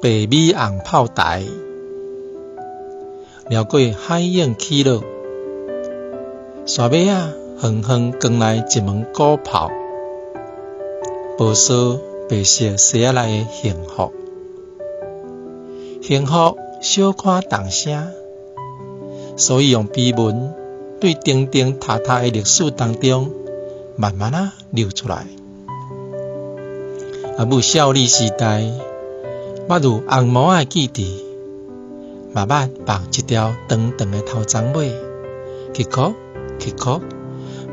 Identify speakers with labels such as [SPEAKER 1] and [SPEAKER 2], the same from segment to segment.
[SPEAKER 1] 白米红炮台，绕过海涌起落，山尾啊，远远光来一门鼓炮，报说白色鞋仔内的幸福。幸福小可动声，所以用碑文对钉钉塔塔的历史当中，慢慢啊流出来。阿母少女时代，捌如红毛的记忆，嘛捌绑一条长长的头鬃尾，曲曲曲曲，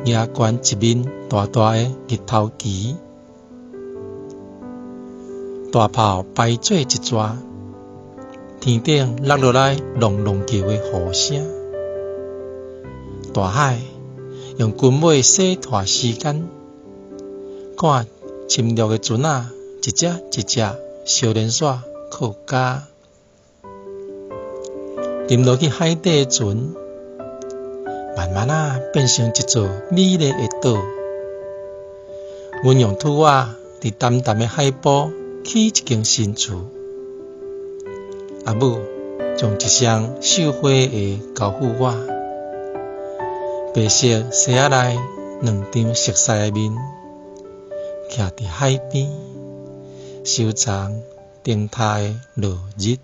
[SPEAKER 1] 压悬一面大大的日头旗，大炮排做一撮，天顶落落来隆隆叫的雨声，大海用军尾洗脱时间，看深绿的船啊，一只一只小连线靠家，沉落去海底的船，慢慢啊变成一座美丽的岛。阮用土瓦伫淡淡的海埔起一间新厝，阿母将一双绣花鞋交付我，白色鞋仔内两张熟悉的面，徛伫海边，收藏灯塔的落日。